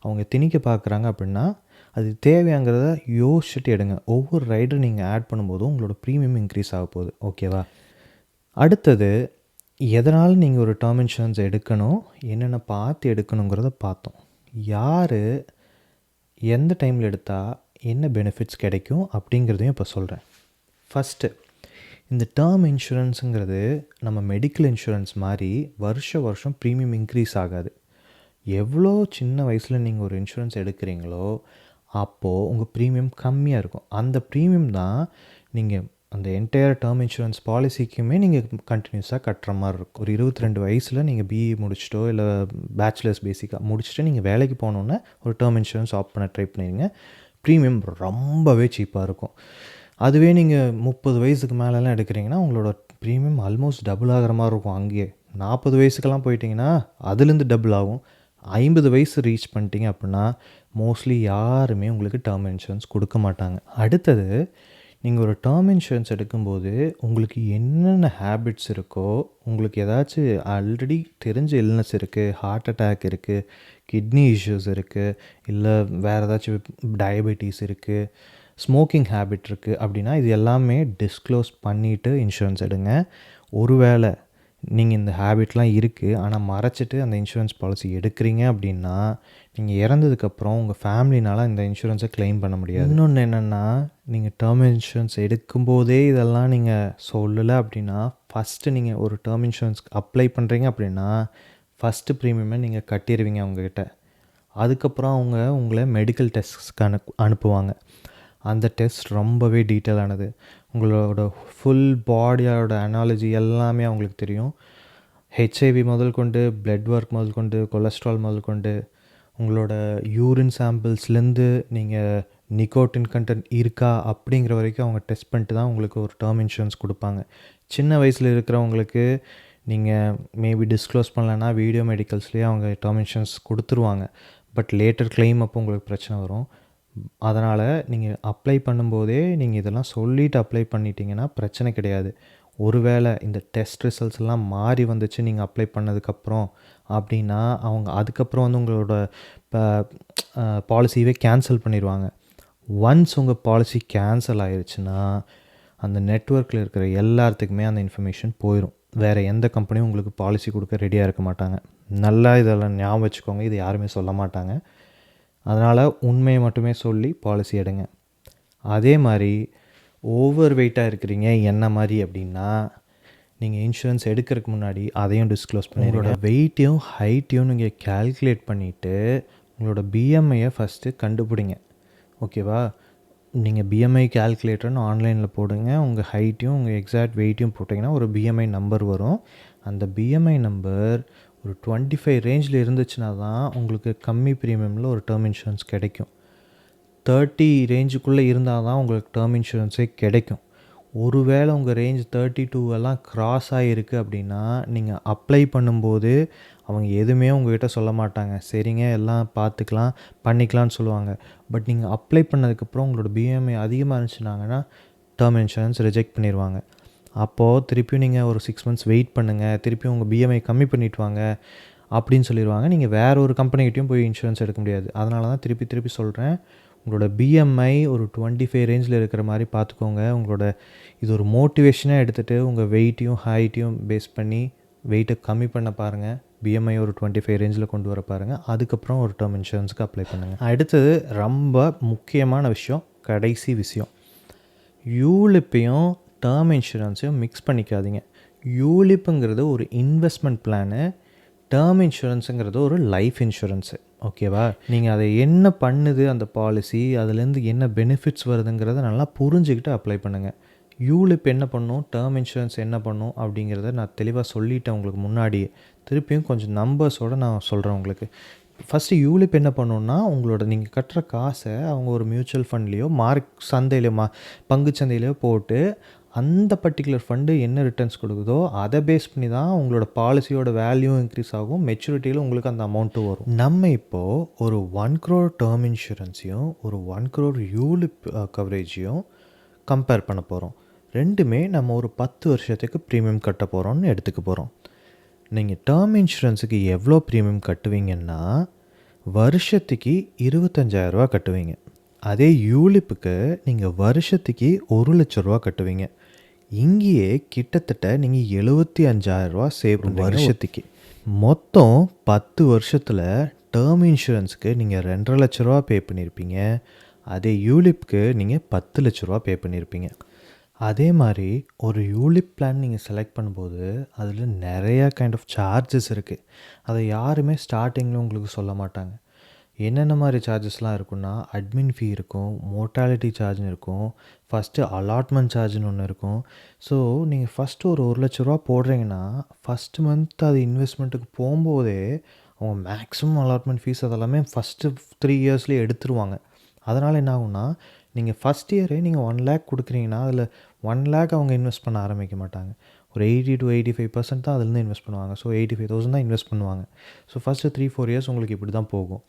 அவங்க திணிக்க பார்க்குறாங்க அப்படின்னா அது தேவையாங்கிறத யோசிச்சுட்டு எடுங்க. ஒவ்வொரு ரைடர் நீங்கள் ஆட் பண்ணும்போதும் உங்களோட ப்ரீமியம் இன்க்ரீஸ் ஆக போகுது. ஓகேவா? அடுத்தது எதனால் நீங்கள் ஒரு டேர்ம் இன்சூரன்ஸ் எடுக்கணும், என்னென்ன பார்த்து எடுக்கணுங்கிறத பார்த்தோம். யார் எந்த டைமில் எடுத்தால் என்ன பெனிஃபிட்ஸ் கிடைக்கும் அப்படிங்கிறதையும் இப்போ சொல்கிறேன். ஃபஸ்ட்டு, இந்த டேர்ம் இன்சூரன்ஸுங்கிறது நம்ம மெடிக்கல் இன்சூரன்ஸ் மாதிரி வருஷம் ப்ரீமியம் இன்க்ரீஸ் ஆகாது. எவ்வளோ சின்ன வயசில் நீங்கள் ஒரு இன்சூரன்ஸ் எடுக்கிறீங்களோ அப்போது உங்கள் ப்ரீமியம் கம்மியாக இருக்கும். அந்த ப்ரீமியம் தான் நீங்கள் அந்த என்டையர் டேர்ம் இன்சூரன்ஸ் பாலிசிக்குமே நீங்கள் கண்டினியூஸாக கட்டுற மாதிரி இருக்கும். ஒரு 22 வயசில் நீங்கள் பிஇ முடிச்சிட்டோ இல்லை பேச்சுலர்ஸ் பேசிக்காக முடிச்சுட்டு நீங்கள் வேலைக்கு போனோன்னே ஒரு டேர்ம் இன்சூரன்ஸ் ஆப்ட் பண்ண ட்ரை பண்ணிடுங்க. ப்ரீமியம் ரொம்பவே சீப்பாக இருக்கும். அதுவே நீங்கள் 30 வயசுக்கு மேலெலாம் எடுக்கிறீங்கன்னா உங்களோட ப்ரீமியம் ஆல்மோஸ்ட் டபுள் ஆகிற மாதிரி இருக்கும். அங்கேயே 40 வயசுக்கெல்லாம் போயிட்டிங்கன்னா அதுலேருந்து டபுள் ஆகும். 50 வயசு ரீச் பண்ணிட்டீங்க அப்படின்னா மோஸ்ட்லி யாருமே உங்களுக்கு டேர்ம் இன்சூரன்ஸ் கொடுக்க மாட்டாங்க. அடுத்தது, நீங்கள் ஒரு டேர்ம் இன்சூரன்ஸ் எடுக்கும்போது உங்களுக்கு என்னென்ன ஹேபிட்ஸ் இருக்கோ, உங்களுக்கு ஏதாச்சும் ஆல்ரெடி தெரிஞ்ச இல்னஸ் இருக்குது, ஹார்ட் அட்டாக் இருக்குது, கிட்னி இஷ்யூஸ் இருக்குது, இல்லை வேறு ஏதாச்சும் டயபெட்டிஸ் இருக்குது, ஸ்மோக்கிங் ஹேபிட் இருக்குது அப்படின்னா இது எல்லாமே டிஸ்க்ளோஸ் பண்ணிவிட்டு இன்சூரன்ஸ் எடுங்க. ஒருவேளை நீங்கள் இந்த ஹேபிட்லாம் இருக்குது ஆனால் மறைச்சிட்டு அந்த இன்சூரன்ஸ் பாலிசி எடுக்கிறீங்க அப்படின்னா நீங்கள் இறந்ததுக்கப்புறம் உங்கள் ஃபேமிலினால் இந்த இன்சூரன்ஸை கிளைம் பண்ண முடியாது. இன்னொன்று என்னென்னா, நீங்கள் டேர்ம் இன்சூரன்ஸ் எடுக்கும்போதே இதெல்லாம் நீங்கள் சொல்லலை அப்படின்னா, ஃபஸ்ட்டு நீங்கள் ஒரு டேர்ம் இன்சூரன்ஸ்க்கு அப்ளை பண்ணுறீங்க அப்படின்னா ஃபஸ்ட்டு ப்ரீமியமை நீங்கள் கட்டிடுவீங்க அவங்கக்கிட்ட. அதுக்கப்புறம் அவங்க உங்களை மெடிக்கல் டெஸ்ட்ஸ்க்கு அனுப்புவாங்க. அந்த டெஸ்ட் ரொம்பவே டீட்டெயிலானது. உங்களோட ஃபுல் பாடியோட அனாலஜி எல்லாமே அவங்களுக்கு தெரியும். ஹெச்ஐவி முதல் கொண்டு, பிளட் ஒர்க் முதல் கொண்டு, கொலஸ்ட்ரால் முதல் கொண்டு, உங்களோட யூரின் சாம்பிள்ஸ்லேருந்து நீங்கள் நிக்கோட்டின் கண்டென்ட் இருக்கா அப்படிங்கிற வரைக்கும் அவங்க டெஸ்ட் பண்ணிட்டு தான் உங்களுக்கு ஒரு டேர்ம் இன்சூரன்ஸ் கொடுப்பாங்க. சின்ன வயசில் இருக்கிறவங்களுக்கு நீங்கள் மேபி டிஸ்க்ளோஸ் பண்ணலன்னா வீடியோ மெடிக்கல்ஸ்லேயே அவங்க டேர்ம் இன்சூரன்ஸ் கொடுத்துருவாங்க. பட் லேட்டர் கிளைம் அப்போ உங்களுக்கு பிரச்சனை வரும். அதனால் நீங்கள் அப்ளை பண்ணும்போதே நீங்கள் இதெல்லாம் சொல்லிவிட்டு அப்ளை பண்ணிட்டீங்கன்னா பிரச்சனை கிடையாது. ஒருவேளை இந்த டெஸ்ட் ரிசல்ட்ஸ் எல்லாம் மாறி வந்துச்சு நீங்கள் அப்ளை பண்ணதுக்கப்புறம் அப்படின்னா அவங்க அதுக்கப்புறம் வந்து உங்களோட பாலிசியவே கேன்சல் பண்ணிடுவாங்க. ஒன்ஸ் உங்கள் பாலிசி கேன்சல் ஆயிடுச்சுன்னா அந்த நெட்வொர்க்கில் இருக்கிற எல்லாத்துக்குமே அந்த இன்ஃபர்மேஷன் போயிடும். வேறு எந்த கம்பெனியும் உங்களுக்கு பாலிசி கொடுக்க ரெடியாக இருக்க மாட்டாங்க. நல்லா இதெல்லாம் ஞாபகம் வச்சுக்கோங்க, இது யாருமே சொல்ல மாட்டாங்க. அதனால் உண்மையை மட்டுமே சொல்லி பாலிசி எடுங்க. அதே மாதிரி ஓவர் வெயிட்டாக இருக்கிறீங்க என்ன மாதிரி அப்படின்னா நீங்கள் இன்சூரன்ஸ் எடுக்கிறதுக்கு முன்னாடி அதையும் டிஸ்க்ளோஸ் பண்ணிடுங்க. வெயிட்டையும் ஹைட்டையும் நீங்கள் கேல்குலேட் பண்ணிவிட்டு உங்களோட பிஎம்ஐயை ஃபஸ்ட்டு கண்டுபிடிங்க. ஓகேவா? நீங்கள் பிஎம்ஐ கேல்குலேட்டர்னு ஆன்லைனில் போடுங்க. உங்கள் ஹைட்டையும் உங்கள் எக்ஸாக்ட் வெயிட்டையும் போட்டிங்கன்னா ஒரு பிஎம்ஐ நம்பர் வரும். அந்த பிஎம்ஐ நம்பர் ஒரு 25 ரேஞ்சில் இருந்துச்சுன்னா தான் உங்களுக்கு கம்மி ப்ரீமியமில் ஒரு டேர்ம் இன்சூரன்ஸ் கிடைக்கும். 30 ரேஞ்சுக்குள்ளே இருந்தால் தான் உங்களுக்கு டேர்ம் இன்சூரன்ஸே கிடைக்கும். ஒருவேளை உங்கள் ரேஞ்ச் 32 எல்லாம் க்ராஸ் ஆகிருக்கு அப்படின்னா நீங்கள் அப்ளை பண்ணும்போது அவங்க எதுவுமே உங்கள்கிட்ட சொல்ல மாட்டாங்க. சரிங்க எல்லாம் பார்த்துக்கலாம் பண்ணிக்கலாம்னு சொல்லுவாங்க. பட் நீங்கள் அப்ளை பண்ணதுக்கப்புறம் உங்களோட பிஎம்ஐ அதிகமாக இருந்துச்சுனாங்கன்னா டேர்ம் இன்சூரன்ஸ் ரிஜெக்ட் பண்ணிடுவாங்க. அப்போது திருப்பியும் நீங்கள் ஒரு 6 மந்த்ஸ் வெயிட் பண்ணுங்கள், திருப்பியும் உங்கள் பிஎம்ஐ கம்மி பண்ணிட்டு வாங்க அப்படின்னு சொல்லிடுவாங்க. நீங்கள் வேறு ஒரு கம்பெனிக்கிட்டையும் போய் இன்சூரன்ஸ் எடுக்க முடியாது. அதனால தான் திருப்பி சொல்கிறேன், உங்களோட பிஎம்ஐ ஒரு 25 ரேஞ்சில் இருக்கிற மாதிரி பார்த்துக்கோங்க. உங்களோட இது ஒரு மோட்டிவேஷனாக எடுத்துகிட்டு உங்கள் வெயிட்டையும் ஹைட்டையும் பேஸ் பண்ணி வெயிட்டை கம்மி பண்ண பாருங்கள். பிஎம்ஐ ஒரு 25 ரேஞ்சில் கொண்டு வர பாருங்கள். அதுக்கப்புறம் ஒரு டேர்ம் இன்சூரன்ஸுக்கு அப்ளை பண்ணுங்கள். அடுத்தது ரொம்ப முக்கியமான விஷயம், கடைசி விஷயம், யூலிப்பையும் டேர்ம் இன்சூரன்ஸையும் மிக்ஸ் பண்ணிக்காதீங்க. யூலிப்புங்கிறது ஒரு இன்வெஸ்ட்மெண்ட் பிளானு, டேர்ம் இன்சூரன்ஸுங்கிறது ஒரு லைஃப் இன்சூரன்ஸு. ஓகேவா? நீங்கள் அதை என்ன பண்ணுது அந்த பாலிசி, அதுலேருந்து என்ன பெனிஃபிட்ஸ் வருதுங்கிறத நல்லா புரிஞ்சுக்கிட்டு அப்ளை பண்ணுங்கள். யூலிப் என்ன பண்ணும், டேர்ம் இன்சூரன்ஸ் என்ன பண்ணும் அப்படிங்கிறத நான் தெளிவாக சொல்லிட்டேன் உங்களுக்கு முன்னாடியே. திருப்பியும் கொஞ்சம் நம்பர்ஸோடு நான் சொல்கிறேன் உங்களுக்கு. ஃபஸ்ட்டு யூலிப் என்ன பண்ணுன்னா, உங்களோட நீங்கள் கட்டுற காசை அவங்க ஒரு மியூச்சுவல் ஃபண்ட்லேயோ சந்தையிலையோ பங்குச்சந்தையிலையோ போட்டு அந்த பர்டிகுலர் ஃபண்டு என்ன ரிட்டர்ன்ஸ் கொடுக்குதோ அதை பேஸ் பண்ணி தான் உங்களோட பாலிசியோட வேல்யூ இன்க்ரீஸ் ஆகும். மெச்சூரிட்டியில் உங்களுக்கு அந்த அமௌண்ட்டும் வரும். நம்ம இப்போது ஒரு 1 crore டேர்ம் இன்சூரன்ஸையும் ஒரு 1 crore யூலிப் கவரேஜையும் கம்பேர் பண்ண போகிறோம். ரெண்டுமே நம்ம ஒரு 10 வருஷத்துக்கு ப்ரீமியம் கட்ட போகிறோம்னு எடுத்துக்க போகிறோம். நீங்கள் டேர்ம் இன்சூரன்ஸுக்கு எவ்வளோ ப்ரீமியம் கட்டுவீங்கன்னா வருஷத்துக்கு 25,000 கட்டுவீங்க. அதே யூலிப்புக்கு நீங்கள் வருஷத்துக்கு 1,00,000 கட்டுவீங்க. இங்கேயே கிட்டத்தட்ட நீங்கள் 75,000 சேவ் பண்ணுவீங்க வருஷத்துக்கு. மொத்தம் 10 வருஷத்தில் டேர்ம் இன்சூரன்ஸுக்கு நீங்கள் 2,50,000 பே பண்ணியிருப்பீங்க. அதே யூலிப்புக்கு நீங்கள் 10,00,000 பே பண்ணியிருப்பீங்க. அதே மாதிரி ஒரு யூலிப் பிளான் நீங்கள் செலக்ட் பண்ணும்போது அதில் நிறையா கைண்ட் ஆஃப் சார்ஜஸ் இருக்குது. அதை யாருமே ஸ்டார்டிங்கில் உங்களுக்கு சொல்ல மாட்டாங்க. என்னென்ன மாதிரி சார்ஜஸ்லாம் இருக்குன்னா, அட்மின் ஃபீ இருக்கும், மோர்டாலிட்டி சார்ஜ்னு இருக்கும், ஃபஸ்ட்டு அலாட்மெண்ட் சார்ஜ்னு ஒன்று இருக்கும். ஸோ நீங்கள் ஃபஸ்ட்டு ஒரு 1,00,000 போடுறீங்கன்னா ஃபஸ்ட்டு மந்த் அது இன்வெஸ்ட்மெண்ட்டுக்கு போகும்போதே அவங்க மேக்ஸிமம் அலாட்மெண்ட் ஃபீஸ் அதெல்லாமே ஃபஸ்ட்டு 3 இயர்ஸ்லேயே எடுத்துருவாங்க. அதனால் என்ன ஆகும்னா, நீங்கள் ஃபஸ்ட் இயரே நீங்கள் 1 lakh கொடுக்குறீங்கன்னா அதில் 1 lakh அவங்க இன்வெஸ்ட் பண்ண ஆரம்பிக்க மாட்டாங்க. ஒரு 80 to 85% தான் அதுலேருந்து இன்வெஸ்ட் பண்ணுவாங்க. ஸோ 85,000 தான் இன்வெஸ்ட் பண்ணுவாங்க. ஸோ ஃபஸ்ட்டு 3-4 இயர்ஸ் உங்களுக்கு இப்படி தான் போகும்.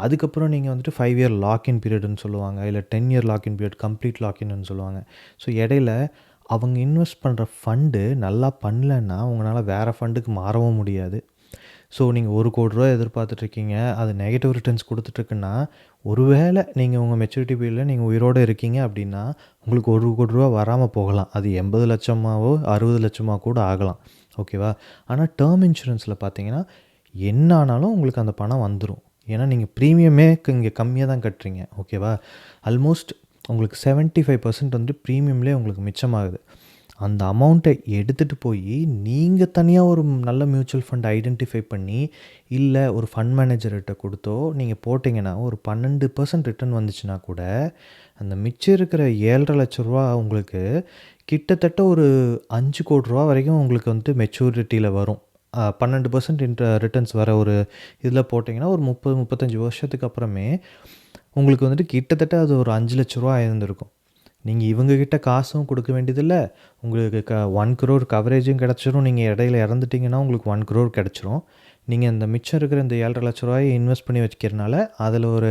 அதுக்கப்புறம் நீங்கள் வந்துட்டு 5 year லாக்இன் பீரியட்னு சொல்லுவாங்க, இல்லை 10 year லாக்இன் பீரியட், கம்ப்ளீட் லாக்இன்னு சொல்லுவாங்க. ஸோ இடையில அவங்க இன்வெஸ்ட் பண்ணுற ஃபண்டு நல்லா பண்ணலன்னா உங்களால் வேறு ஃபண்டுக்கு மாறவும் முடியாது. ஸோ நீங்கள் 1 கோடி ரூபா எதிர்பார்த்துட்ருக்கீங்க, அது நெகட்டிவ் ரிட்டர்ன்ஸ் கொடுத்துட்ருக்குன்னா, ஒருவேளை நீங்கள் உங்கள் மெச்சூரிட்டி பீரியடில் நீங்கள் உயிரோடு இருக்கீங்க அப்படின்னா உங்களுக்கு 1 கோடி ரூபா வராமல் போகலாம். அது 80 லட்சமாவோ 60 லட்சமாக கூட ஆகலாம். ஓகேவா? ஆனால் டேர்ம் இன்சூரன்ஸில் பார்த்தீங்கன்னா என்ன ஆனாலும் உங்களுக்கு அந்த பணம் வந்துடும். ஏன்னா நீங்கள் ப்ரீமியமே இங்கே கம்மியாக தான் கட்டுறீங்க. ஓகேவா? ஆல்மோஸ்ட் உங்களுக்கு 75% வந்துட்டு ப்ரீமியம்லேயே உங்களுக்கு மிச்சமாகுது. அந்த அமௌண்ட்டை எடுத்துகிட்டு போய் நீங்கள் தனியாக ஒரு நல்ல மியூச்சுவல் ஃபண்ட் ஐடென்டிஃபை பண்ணி, இல்லை ஒரு ஃபண்ட் மேனேஜர்கிட்ட கொடுத்தோ நீங்கள் போட்டிங்கன்னா ஒரு 12% ரிட்டர்ன் வந்துச்சுன்னா கூட, அந்த மிச்சம் இருக்கிற 7,50,000 ரூபா உங்களுக்கு கிட்டத்தட்ட ஒரு 5,00,00,000 ரூபா வரைக்கும் உங்களுக்கு வந்துட்டு மெச்சூரிட்டியில் வரும். 12% ரிட்டர்ன்ஸ் வர ஒரு இதில் போட்டிங்கன்னா ஒரு 30, 35 வருஷத்துக்கு அப்புறமே உங்களுக்கு வந்துட்டு கிட்டத்தட்ட அது ஒரு 5,00,000 ரூபா ஆயிருந்திருக்கும். நீங்கள் இவங்ககிட்ட காசும் கொடுக்க வேண்டியதில்ல, உங்களுக்கு 1 crore கவரேஜும் கிடச்சிரும். நீங்கள் இடையில இறந்துட்டிங்கன்னா உங்களுக்கு 1 crore கிடச்சிரும். நீங்கள் இந்த மிச்சம் இருக்கிற இந்த 7,50,000 ரூபாயை இன்வெஸ்ட் பண்ணி வச்சுக்கிறனால அதில் ஒரு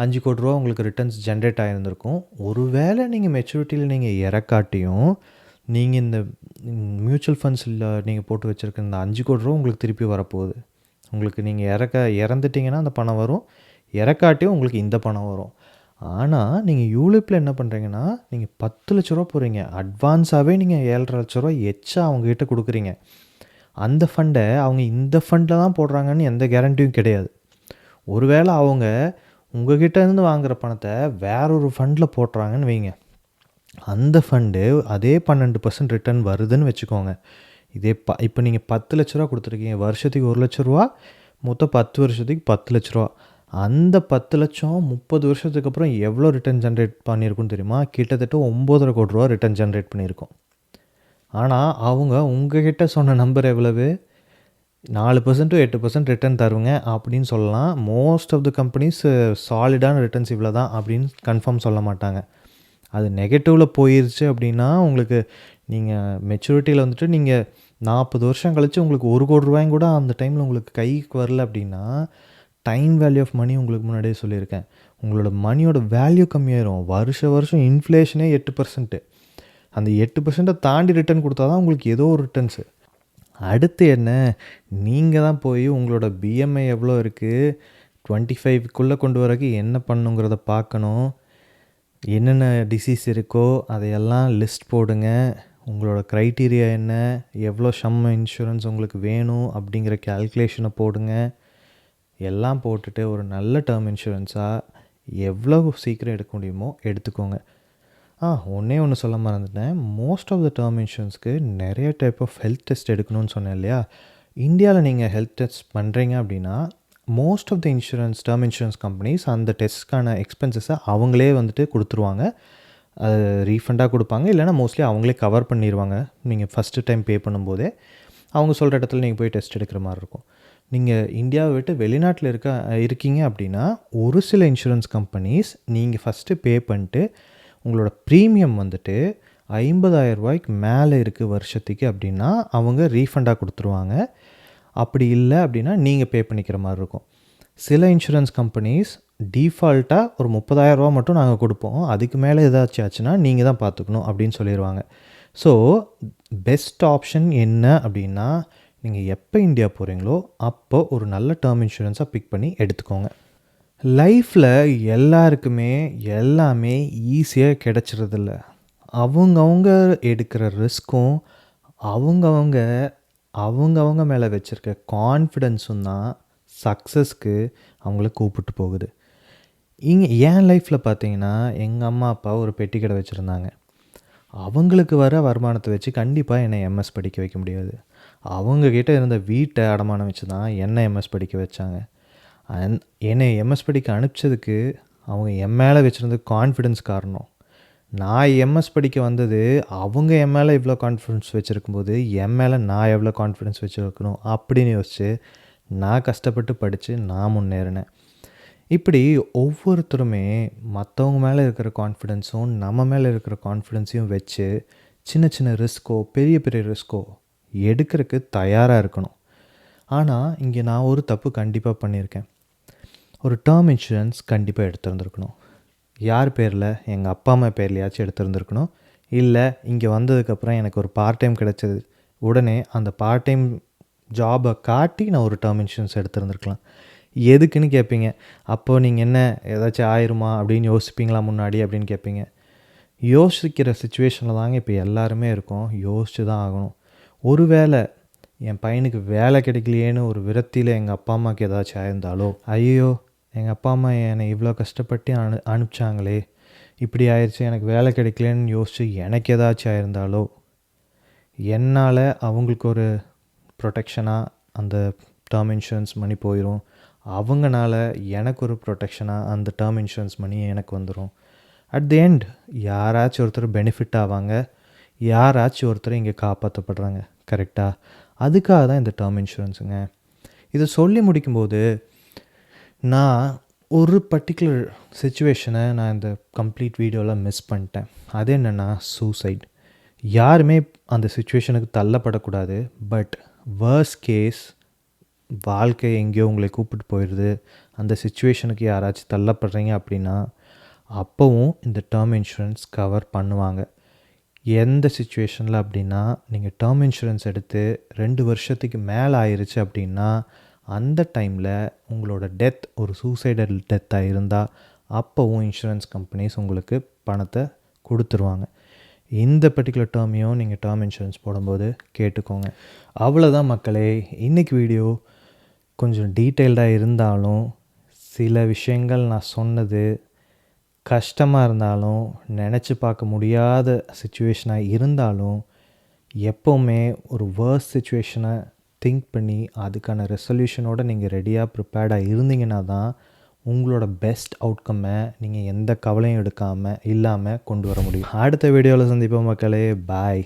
5,00,00,000 ரூபா உங்களுக்கு ரிட்டர்ன்ஸ் ஜென்ரேட் ஆகியிருந்திருக்கும். ஒருவேளை நீங்கள் மெச்சூரிட்டியில் நீங்கள் இறக்காட்டியும், நீங்கள் இந்த மியூச்சுவல் ஃபண்ட்ஸில் நீங்கள் போட்டு வச்சுருக்க இந்த 5,00,00,000 ரூபா உங்களுக்கு திருப்பி வரப்போகுது. உங்களுக்கு நீங்கள் இறந்துட்டிங்கன்னா அந்த பணம் வரும், இறக்காட்டியும் உங்களுக்கு இந்த பணம் வரும். ஆனால் நீங்கள் யூலிப்பில் என்ன பண்ணுறீங்கன்னா, நீங்கள் 10,00,000 ரூபா போடுறீங்க. அட்வான்ஸாகவே நீங்கள் 7,50,000 ரூபா எச்சா அவங்ககிட்ட கொடுக்குறீங்க. அந்த ஃபண்டை அவங்க இந்த ஃபண்டில் தான் போடுறாங்கன்னு எந்த கேரண்டியும் கிடையாது. ஒருவேளை அவங்க உங்ககிட்ட இருந்து வாங்குகிற பணத்தை வேற ஒரு ஃபண்டில் போடுறாங்கன்னு வைங்க, அந்த ஃபண்டு அதே 12% ரிட்டர்ன் வருதுன்னு வச்சுக்கோங்க. இதே இப்போ நீங்கள் 10,00,000 ரூபா கொடுத்துருக்கீங்க, வருஷத்துக்கு 1,00,000 ரூபா, மொத்தம் 10 வருஷத்துக்கு 10,00,000 ரூபா. அந்த 10,00,000 30 வருஷத்துக்கு அப்புறம் எவ்வளோ ரிட்டர்ன் ஜென்ரேட் பண்ணியிருக்குன்னு தெரியுமா? கிட்டத்தட்ட 9,50,00,000 கோடி ரூபா ரிட்டர்ன் ஜென்ரேட் பண்ணியிருக்கோம். ஆனால் அவங்க உங்ககிட்ட சொன்ன நம்பர் எவ்வளவு? 4% to 8% ரிட்டர்ன் தருவங்க அப்படின்னு சொல்லலாம். மோஸ்ட் ஆஃப் த கம்பெனிஸ் சாலிடான ரிட்டர்ன்ஸ் இவ்வளோ தான் அப்படின்னு கன்ஃபார்ம் சொல்ல மாட்டாங்க. அது நெகட்டிவில் போயிருச்சு அப்படின்னா, உங்களுக்கு நீங்கள் மெச்சூரிட்டியில் வந்துட்டு நீங்கள் 40 வருஷம் கழித்து உங்களுக்கு 1 கோடி ரூபாயும் கூட அந்த டைமில் உங்களுக்கு கைக்கு வரல அப்படின்னா, டைம் வேல்யூ ஆஃப் மணி உங்களுக்கு முன்னாடியே சொல்லியிருக்கேன். உங்களோட மணியோட வேல்யூ கம்மியாயிரும். வருஷம் இன்ஃப்ளேஷனே 8%. அந்த 8% தாண்டி ரிட்டர்ன் கொடுத்தா தான் உங்களுக்கு ஏதோ ஒரு ரிட்டர்ன்ஸு. அடுத்து என்ன, நீங்கள் தான் போய் உங்களோட பிஎம்ஐ எவ்வளோ இருக்குது, 25க்குள்ளே கொண்டு வரக்கு என்ன பண்ணுங்கிறத பார்க்கணும். என்னென்ன டிசீஸ் இருக்கோ அதையெல்லாம் லிஸ்ட் போடுங்க. உங்களோட க்ரைட்டீரியா என்ன, எவ்வளோ இன்சூரன்ஸ் உங்களுக்கு வேணும் அப்படிங்கிற கேல்குலேஷனை போடுங்க. எல்லாம் போட்டுட்டு ஒரு நல்ல டேர்ம் இன்சூரன்ஸாக எவ்வளோ சீக்கிரம் எடுக்க முடியுமோ எடுத்துக்கோங்க. ஒன்றே ஒன்று சொல்ல மறந்துட்டேன். மோஸ்ட் ஆஃப் த டேர்ம் இன்சூரன்ஸ்க்கு நிறைய டைப் ஆஃப் ஹெல்த் டெஸ்ட் எடுக்கணும்னு சொன்னேன் இல்லையா? இந்தியாவில் நீங்கள் ஹெல்த் டெஸ்ட் பண்ணுறீங்க அப்படின்னா, most of the term insurance companies அந்த டெஸ்ட்க்கான எக்ஸ்பென்சஸை அவங்களே வந்துட்டு கொடுத்துருவாங்க. அது ரீஃபண்டாக கொடுப்பாங்க, இல்லைனா மோஸ்ட்லி அவங்களே கவர் பண்ணிடுவாங்க. நீங்கள் ஃபஸ்ட்டு டைம் பே பண்ணும்போதே அவங்க சொல்கிற இடத்துல நீங்கள் போய் டெஸ்ட் எடுக்கிற மாதிரி இருக்கும். நீங்கள் இந்தியாவை விட்டு வெளிநாட்டில் இருக்கீங்க அப்படின்னா, ஒரு சில இன்சூரன்ஸ் கம்பெனிஸ் நீங்கள் ஃபஸ்ட்டு பே பண்ணிட்டு உங்களோட ப்ரீமியம் வந்துட்டு 50,000 ரூபாய்க்கு மேலே இருக்குது வருஷத்துக்கு அப்படின்னா அவங்க ரீஃபண்டாக கொடுத்துருவாங்க. அப்படி இல்லை அப்படின்னா நீங்கள் பே பண்ணிக்கிற மாதிரி இருக்கும். சில இன்சூரன்ஸ் கம்பெனிஸ் டிஃபால்ட்டாக ஒரு 30,000 ரூபா மட்டும் நாங்கள் கொடுப்போம், அதுக்கு மேலே ஏதாச்சும் ஆச்சுன்னா நீங்கள் தான் பார்த்துக்கணும் அப்படின்னு சொல்லிடுவாங்க. ஸோ பெஸ்ட் ஆப்ஷன் என்ன அப்படின்னா, நீங்கள் எப்போ இந்தியா போகிறீங்களோ அப்போ ஒரு நல்ல டேர்ம் இன்சூரன்ஸாக பிக் பண்ணி எடுத்துக்கோங்க. லைஃப்பில் எல்லாருக்குமே எல்லாமே ஈஸியாக கிடச்சிறதில்ல. அவங்கவுங்க எடுக்கிற ரிஸ்க்கும் அவங்கவுங்க மேலே வச்சுருக்க கான்ஃபிடென்ஸும் தான் சக்ஸஸ்க்கு அவங்கள கூப்பிட்டு போகுது. என் லைஃப்பில் பார்த்தீங்கன்னா, எங்கள் அம்மா அப்பா ஒரு பெட்டி கடை வச்சுருந்தாங்க. அவங்களுக்கு வர வருமானத்தை வச்சு கண்டிப்பாக என்னை எம்எஸ் படிக்க வைக்க முடியாது. அவங்கக்கிட்ட இருந்த வீட்டை அடமானம் வச்சு தான் என்னை எம்எஸ் படிக்க வச்சாங்க. என்னை எம்எஸ் படிக்க அனுப்பிச்சதுக்கு அவங்க என் மேலே வச்சுருந்த கான்ஃபிடென்ஸ் காரணம். நான் எம்எஸ் படிக்க வந்தது அவங்க என் மேலே இவ்வளோ கான்ஃபிடென்ஸ் வச்சுருக்கும்போது என் மேலே நான் எவ்வளோ கான்ஃபிடென்ஸ் வச்சுருக்கணும் அப்படின்னு யோசித்து நான் கஷ்டப்பட்டு படித்து நான் முன்னேறினேன். இப்படி ஒவ்வொருத்தருமே மற்றவங்க மேலே இருக்கிற கான்ஃபிடென்ஸும் நம்ம மேலே இருக்கிற கான்ஃபிடென்ஸையும் வச்சு சின்ன சின்ன ரிஸ்க்கோ பெரிய பெரிய ரிஸ்க்கோ எடுக்கிறதுக்கு தயாராக இருக்கணும். ஆனால் இங்கே நான் ஒரு தப்பு கண்டிப்பாக பண்ணியிருக்கேன். ஒரு டேர்ம் இன்சூரன்ஸ் கண்டிப்பாக எடுத்துருந்துருக்கணும். யார் பேரில்? எங்கள் அப்பா அம்மா பேர்லையாச்சும் எடுத்துருந்துருக்கணும். இல்லை இங்கே வந்ததுக்கப்புறம் எனக்கு ஒரு பார்ட் டைம் கிடச்சது, உடனே அந்த பார்ட் டைம் ஜாபை காட்டி நான் ஒரு டேர்ம் இன்சூரன்ஸ் எடுத்துருந்துருக்கலாம். எதுக்குன்னு கேட்பீங்க. அப்போது நீங்கள் என்ன ஏதாச்சும் ஆயிருமா அப்படின்னு யோசிப்பீங்களா முன்னாடி அப்படின்னு கேட்பீங்க. யோசிக்கிற சுச்சுவேஷனில் தாங்க இப்போ எல்லாருமே இருக்கோம். யோசித்து தான் ஆகணும். ஒருவேளை என் பையனுக்கு வேலை கிடைக்கலையேன்னு ஒரு விரக்தியில் எங்கள் அப்பா அம்மாவுக்கு ஏதாச்சும் ஆயிருந்தாலோ, ஐயோ எங்கள் அப்பா அம்மா என்னை இவ்வளோ கஷ்டப்பட்டு அனுப்பிச்சாங்களே, இப்படி ஆயிடுச்சு, எனக்கு வேலை கிடைக்கலன்னு யோசித்து எனக்கு ஏதாச்சும் ஆயிருந்தாலோ, என்னால் அவங்களுக்கு ஒரு ப்ரொடெக்ஷனாக அந்த டேர்ம் இன்சூரன்ஸ் மணி போயிடும், அவங்கனால எனக்கு ஒரு ப்ரொடெக்ஷனாக அந்த டேர்ம் இன்சூரன்ஸ் மணி எனக்கு வந்துடும். அட் தி எண்ட் யாராச்சும் ஒருத்தர் பெனிஃபிட் ஆவாங்க, யாராச்சும் ஒருத்தர் இங்கே காப்பாற்றப்படுறாங்க. கரெக்டாக? அதுக்காக தான் இந்த டேர்ம் இன்சூரன்ஸுங்க. இதை சொல்லி முடிக்கும்போது நான் ஒரு பர்டிகுலர் சிச்சுவேஷனை நான் இந்த கம்ப்ளீட் வீடியோவில் மிஸ் பண்ணிட்டேன். அது என்னென்னா சூசைட். யாருமே அந்த சிச்சுவேஷனுக்கு தள்ளப்படக்கூடாது. பட் வேர்ஸ்ட் கேஸ், வாழ்க்கை எங்கேயோ உங்களை கூப்பிட்டு போயிடுது, அந்த சிச்சுவேஷனுக்கு யாராச்சும் தள்ளப்படுறீங்க அப்படின்னா அப்போவும் இந்த டேர்ம் இன்சூரன்ஸ் கவர் பண்ணுவாங்க. எந்த சிச்சுவேஷனில் அப்படின்னா, நீங்கள் டேர்ம் இன்சூரன்ஸ் எடுத்து 2 வருஷத்துக்கு மேலே ஆயிடுச்சு அப்படின்னா அந்த டைமில் உங்களோட டெத் ஒரு சூசைடல் டெத்தாக இருந்தால் அப்போவும் இன்சூரன்ஸ் கம்பெனிஸ் உங்களுக்கு பணத்தை கொடுத்துருவாங்க. இந்த பர்டிகுலர் டேர்மையும் நீங்கள் டேர்ம் இன்சூரன்ஸ் போடும்போது கேட்டுக்கோங்க. அவ்வளோதான் மக்களே, இன்றைக்கி வீடியோ கொஞ்சம் டீட்டெயில்டாக இருந்தாலும் சில விஷயங்கள் நான் சொன்னது கஷ்டமாக இருந்தாலும், நினச்சி பார்க்க முடியாத சிச்சுவேஷனாக இருந்தாலும், எப்போவுமே ஒரு வேர்ஸ்ட் சிச்சுவேஷனை திங்க் பண்ணி அதுக்கான ரெசல்யூஷனோடு நீங்கள் ரெடியாக ப்ரிப்பேர்டாக இருந்தீங்கன்னா தான் உங்களோட பெஸ்ட் அவுட்கம்மை நீங்கள் எந்த கவலையும் இல்லாமல் கொண்டு வர முடியும். அடுத்த வீடியோவில் சந்திப்போம் மக்களே. பாய்.